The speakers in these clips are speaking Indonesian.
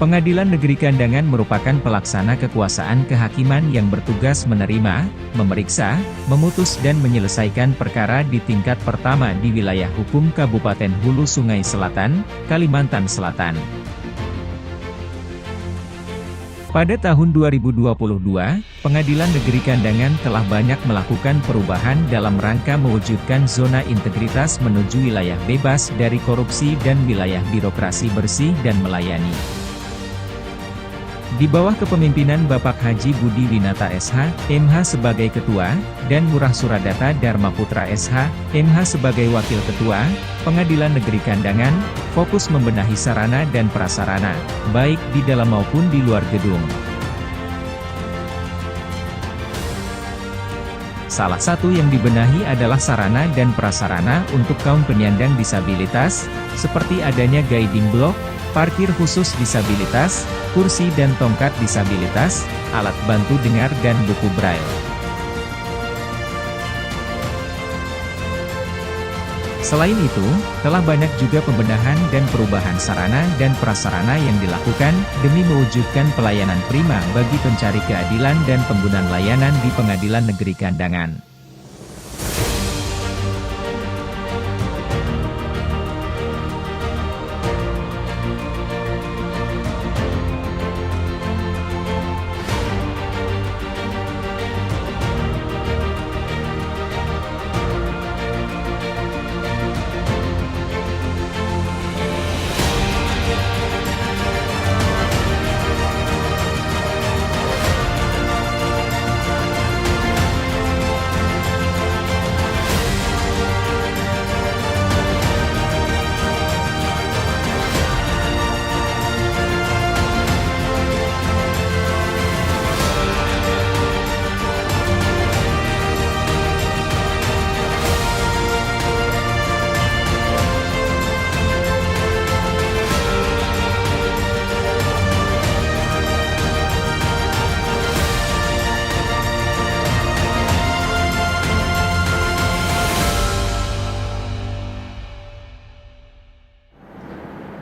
Pengadilan Negeri Kandangan merupakan pelaksana kekuasaan kehakiman yang bertugas menerima, memeriksa, memutus dan menyelesaikan perkara di tingkat pertama di wilayah hukum Kabupaten Hulu Sungai Selatan, Kalimantan Selatan. Pada tahun 2022, Pengadilan Negeri Kandangan telah banyak melakukan perubahan dalam rangka mewujudkan zona integritas menuju wilayah bebas dari korupsi dan wilayah birokrasi bersih dan melayani. Di bawah kepemimpinan Bapak Haji Budi Winata SH, MH sebagai Ketua, dan Murah Suradata Dharma Putra SH, MH sebagai Wakil Ketua, Pengadilan Negeri Kandangan, fokus membenahi sarana dan prasarana, baik di dalam maupun di luar gedung. Salah satu yang dibenahi adalah sarana dan prasarana untuk kaum penyandang disabilitas, seperti adanya guiding block, parkir khusus disabilitas, kursi dan tongkat disabilitas, alat bantu dengar dan buku braille. Selain itu, telah banyak juga pembenahan dan perubahan sarana dan prasarana yang dilakukan, demi mewujudkan pelayanan prima bagi pencari keadilan dan pengguna layanan di Pengadilan Negeri Kandangan.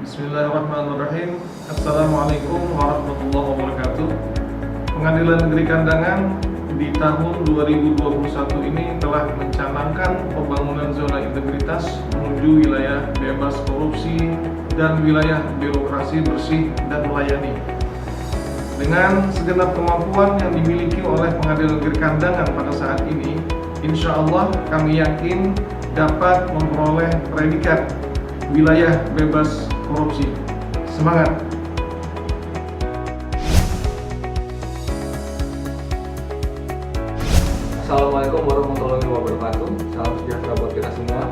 Bismillahirrahmanirrahim. Assalamualaikum warahmatullahi wabarakatuh. Pengadilan Negeri Kandangan di tahun 2021 ini telah mencanangkan pembangunan zona integritas menuju wilayah bebas korupsi dan wilayah birokrasi bersih dan melayani. Dengan segenap kemampuan yang dimiliki oleh Pengadilan Negeri Kandangan pada saat ini, insya Allah kami yakin dapat memperoleh predikat wilayah bebas korupsi. Semangat! Assalamualaikum warahmatullahi wabarakatuh. Salam sejahtera buat kita semua.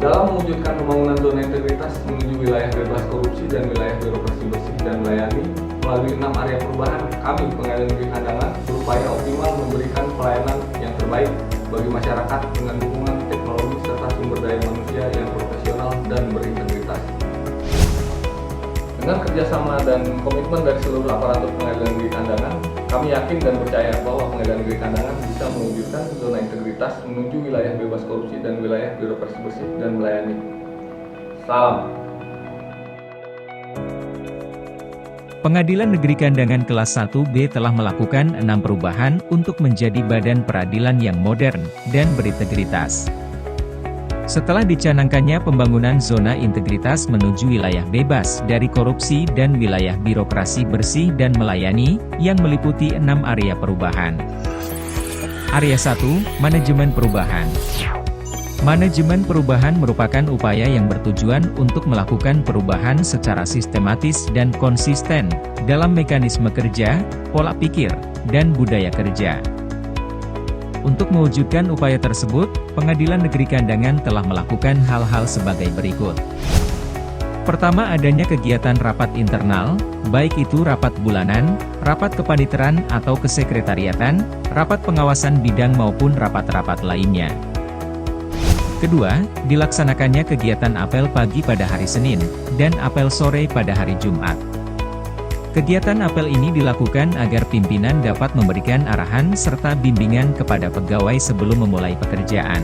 Dalam mewujudkan pembangunan zona integritas menuju wilayah bebas korupsi dan wilayah birokrasi bersih dan melayani, melalui 6 area perubahan, kami Pengadilan Negeri Kandangan berupaya optimal memberikan pelayanan yang terbaik bagi masyarakat dengan dukungan teknologi serta sumber daya manusia yang profesional dan berintegritas. Dengan kerjasama dan komitmen dari seluruh aparatur Pengadilan Negeri Kandangan, kami yakin dan percaya bahwa Pengadilan Negeri Kandangan bisa mewujudkan zona integritas menuju wilayah bebas korupsi dan wilayah birokrasi bersih dan melayani. Salam. Pengadilan Negeri Kandangan kelas 1B telah melakukan 6 perubahan untuk menjadi badan peradilan yang modern dan berintegritas. Setelah dicanangkannya pembangunan zona integritas menuju wilayah bebas dari korupsi dan wilayah birokrasi bersih dan melayani, yang meliputi 6 area perubahan. Area 1, Manajemen Perubahan. Manajemen perubahan merupakan upaya yang bertujuan untuk melakukan perubahan secara sistematis dan konsisten, dalam mekanisme kerja, pola pikir, dan budaya kerja. Untuk mewujudkan upaya tersebut, Pengadilan Negeri Kandangan telah melakukan hal-hal sebagai berikut. Pertama, adanya kegiatan rapat internal, baik itu rapat bulanan, rapat kepaniteraan atau kesekretariatan, rapat pengawasan bidang maupun rapat-rapat lainnya. Kedua, dilaksanakannya kegiatan apel pagi pada hari Senin, dan apel sore pada hari Jumat. Kegiatan apel ini dilakukan agar pimpinan dapat memberikan arahan serta bimbingan kepada pegawai sebelum memulai pekerjaan.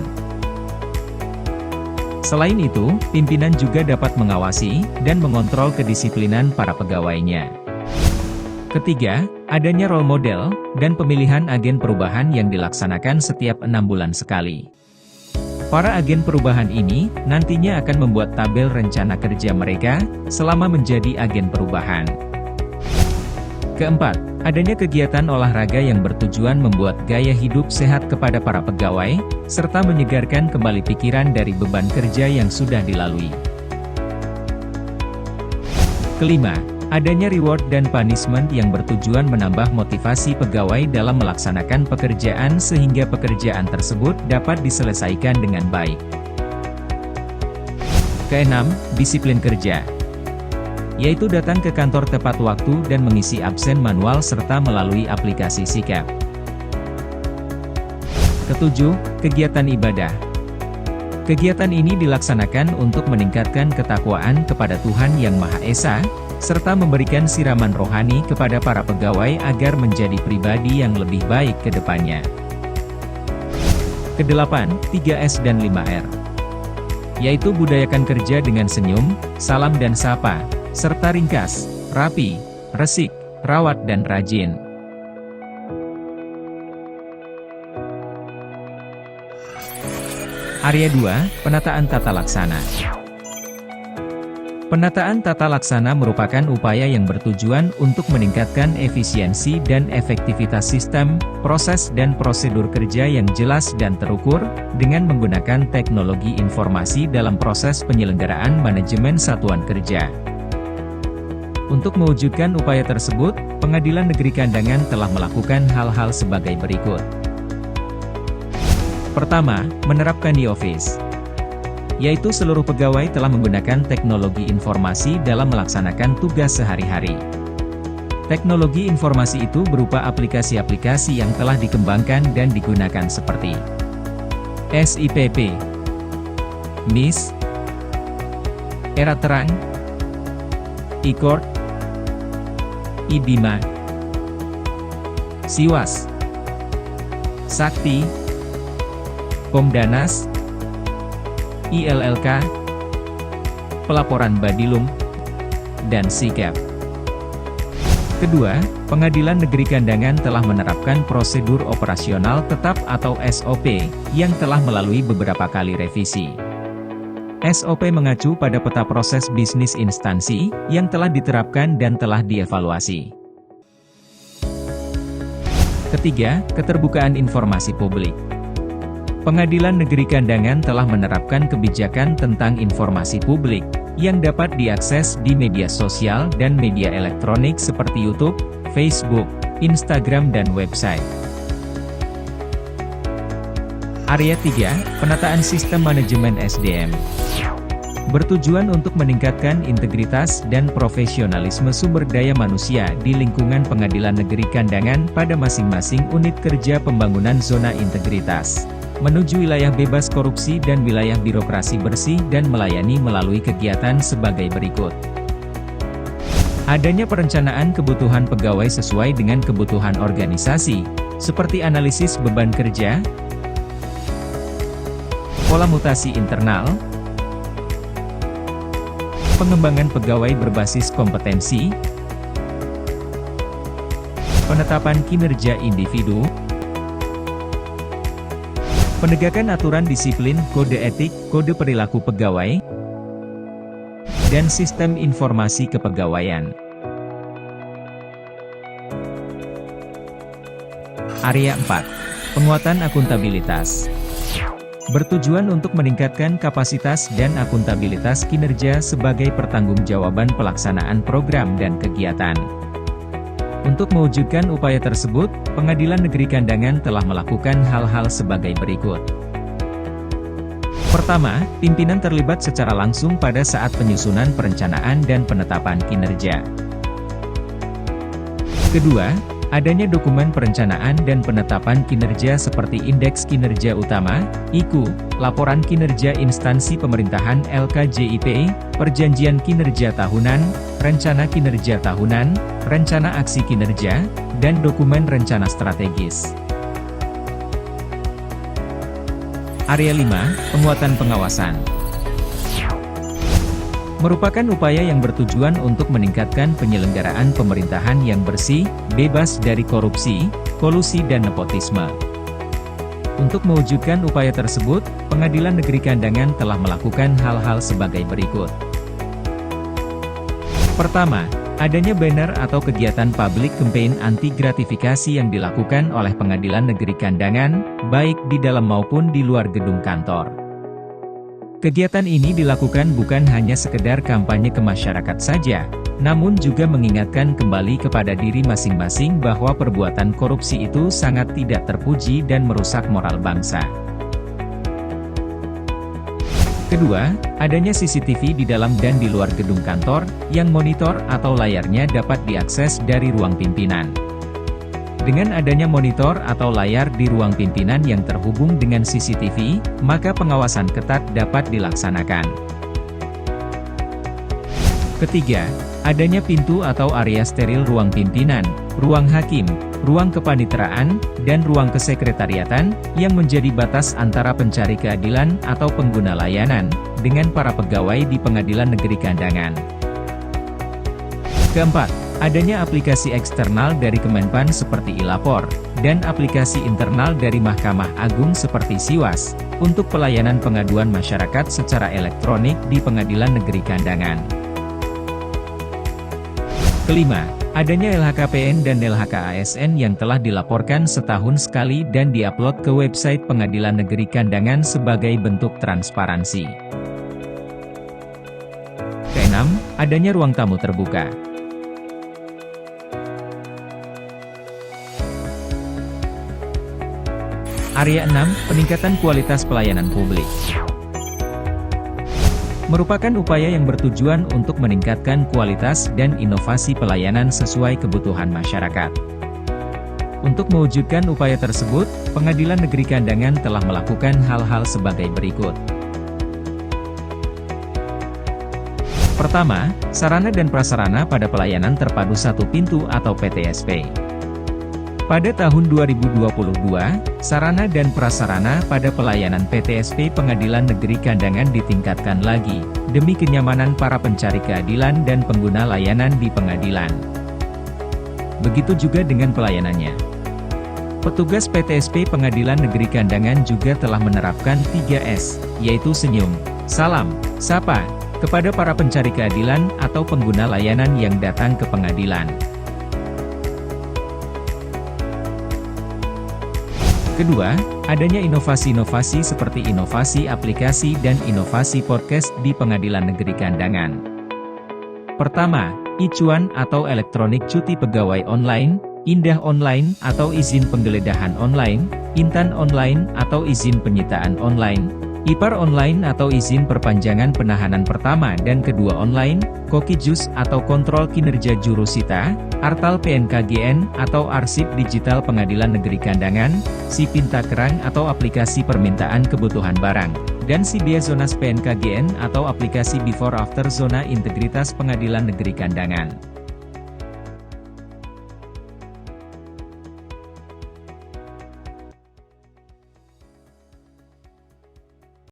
Selain itu, pimpinan juga dapat mengawasi dan mengontrol kedisiplinan para pegawainya. Ketiga, adanya role model dan pemilihan agen perubahan yang dilaksanakan setiap 6 bulan sekali. Para agen perubahan ini nantinya akan membuat tabel rencana kerja mereka selama menjadi agen perubahan. Keempat, adanya kegiatan olahraga yang bertujuan membuat gaya hidup sehat kepada para pegawai, serta menyegarkan kembali pikiran dari beban kerja yang sudah dilalui. Kelima, adanya reward dan punishment yang bertujuan menambah motivasi pegawai dalam melaksanakan pekerjaan sehingga pekerjaan tersebut dapat diselesaikan dengan baik. Keenam, disiplin kerja, yaitu datang ke kantor tepat waktu dan mengisi absen manual serta melalui aplikasi Sikap. Ketujuh, kegiatan ibadah. Kegiatan ini dilaksanakan untuk meningkatkan ketakwaan kepada Tuhan Yang Maha Esa, serta memberikan siraman rohani kepada para pegawai agar menjadi pribadi yang lebih baik ke depannya. Kedelapan, 3S dan 5R. Yaitu budayakan kerja dengan senyum, salam dan sapa, serta ringkas, rapi, resik, rawat dan rajin. Area 2, penataan tata laksana. Penataan tata laksana merupakan upaya yang bertujuan untuk meningkatkan efisiensi dan efektivitas sistem, proses dan prosedur kerja yang jelas dan terukur, dengan menggunakan teknologi informasi dalam proses penyelenggaraan manajemen satuan kerja. Untuk mewujudkan upaya tersebut, Pengadilan Negeri Kandangan telah melakukan hal-hal sebagai berikut. Pertama, menerapkan e-office, yaitu seluruh pegawai telah menggunakan teknologi informasi dalam melaksanakan tugas sehari-hari. Teknologi informasi itu berupa aplikasi-aplikasi yang telah dikembangkan dan digunakan seperti SIPP, MIS, Era Terang, e-Court, IBIMA, Siwas, Sakti, Pomdanas, ILLK, Pelaporan Badilum, dan Sikap. Kedua, Pengadilan Negeri Kandangan telah menerapkan prosedur operasional tetap atau SOP, yang telah melalui beberapa kali revisi. SOP mengacu pada peta proses bisnis instansi, yang telah diterapkan dan telah dievaluasi. Ketiga, keterbukaan informasi publik. Pengadilan Negeri Kandangan telah menerapkan kebijakan tentang informasi publik, yang dapat diakses di media sosial dan media elektronik seperti YouTube, Facebook, Instagram dan website. Area 3, penataan sistem manajemen SDM. Bertujuan untuk meningkatkan integritas dan profesionalisme sumber daya manusia di lingkungan Pengadilan Negeri Kandangan pada masing-masing unit kerja pembangunan zona integritas, menuju wilayah bebas korupsi dan wilayah birokrasi bersih dan melayani melalui kegiatan sebagai berikut. Adanya perencanaan kebutuhan pegawai sesuai dengan kebutuhan organisasi, seperti analisis beban kerja, pola mutasi internal, pengembangan pegawai berbasis kompetensi, penetapan kinerja individu, penegakan aturan disiplin, kode etik, kode perilaku pegawai, dan sistem informasi kepegawaian. Area 4, penguatan akuntabilitas. Bertujuan untuk meningkatkan kapasitas dan akuntabilitas kinerja sebagai pertanggungjawaban pelaksanaan program dan kegiatan. Untuk mewujudkan upaya tersebut, Pengadilan Negeri Kandangan telah melakukan hal-hal sebagai berikut. Pertama, pimpinan terlibat secara langsung pada saat penyusunan perencanaan dan penetapan kinerja. Kedua, adanya dokumen perencanaan dan penetapan kinerja seperti Indeks Kinerja Utama, IKU, Laporan Kinerja Instansi Pemerintahan LKJIP, Perjanjian Kinerja Tahunan, Rencana Kinerja Tahunan, Rencana Aksi Kinerja, dan Dokumen Rencana Strategis. Area 5, penguatan pengawasan. merupakan upaya yang bertujuan untuk meningkatkan penyelenggaraan pemerintahan yang bersih, bebas dari korupsi, kolusi dan nepotisme. Untuk mewujudkan upaya tersebut, Pengadilan Negeri Kandangan telah melakukan hal-hal sebagai berikut. Pertama, adanya banner atau kegiatan public campaign anti gratifikasi yang dilakukan oleh Pengadilan Negeri Kandangan, baik di dalam maupun di luar gedung kantor. Kegiatan ini dilakukan bukan hanya sekedar kampanye ke masyarakat saja, namun juga mengingatkan kembali kepada diri masing-masing bahwa perbuatan korupsi itu sangat tidak terpuji dan merusak moral bangsa. Kedua, adanya CCTV di dalam dan di luar gedung kantor, yang monitor atau layarnya dapat diakses dari ruang pimpinan. Dengan adanya monitor atau layar di ruang pimpinan yang terhubung dengan CCTV, maka pengawasan ketat dapat dilaksanakan. Ketiga, adanya pintu atau area steril ruang pimpinan, ruang hakim, ruang kepaniteraan, dan ruang kesekretariatan, yang menjadi batas antara pencari keadilan atau pengguna layanan, dengan para pegawai di Pengadilan Negeri Kandangan. Keempat, adanya aplikasi eksternal dari Kemenpan seperti iLapor, dan aplikasi internal dari Mahkamah Agung seperti Siwas, untuk pelayanan pengaduan masyarakat secara elektronik di Pengadilan Negeri Kandangan. Kelima, adanya LHKPN dan LHKASN yang telah dilaporkan setahun sekali dan diupload ke website Pengadilan Negeri Kandangan sebagai bentuk transparansi. Keenam, adanya ruang tamu terbuka. Area 6, peningkatan kualitas pelayanan publik. Merupakan upaya yang bertujuan untuk meningkatkan kualitas dan inovasi pelayanan sesuai kebutuhan masyarakat. Untuk mewujudkan upaya tersebut, Pengadilan Negeri Kandangan telah melakukan hal-hal sebagai berikut. Pertama, sarana dan prasarana pada pelayanan terpadu satu pintu atau PTSP. Pada tahun 2022, sarana dan prasarana pada pelayanan PTSP Pengadilan Negeri Kandangan ditingkatkan lagi, demi kenyamanan para pencari keadilan dan pengguna layanan di pengadilan. Begitu juga dengan pelayanannya. Petugas PTSP Pengadilan Negeri Kandangan juga telah menerapkan 3S, yaitu senyum, salam, sapa, kepada para pencari keadilan atau pengguna layanan yang datang ke pengadilan. Kedua, adanya inovasi-inovasi seperti inovasi aplikasi dan inovasi podcast di Pengadilan Negeri Kandangan. Pertama, icuan atau elektronik cuti pegawai online, indah online atau izin penggeledahan online, intan online atau izin penyitaan online, IPAR online atau izin perpanjangan penahanan pertama dan kedua online, Kokijus atau kontrol kinerja jurusita, Artal PNKGN atau arsip digital Pengadilan Negeri Kandangan, Sipinta Kerang atau aplikasi permintaan kebutuhan barang, dan Sibia Zonas PNKGN atau aplikasi Before After Zona Integritas Pengadilan Negeri Kandangan.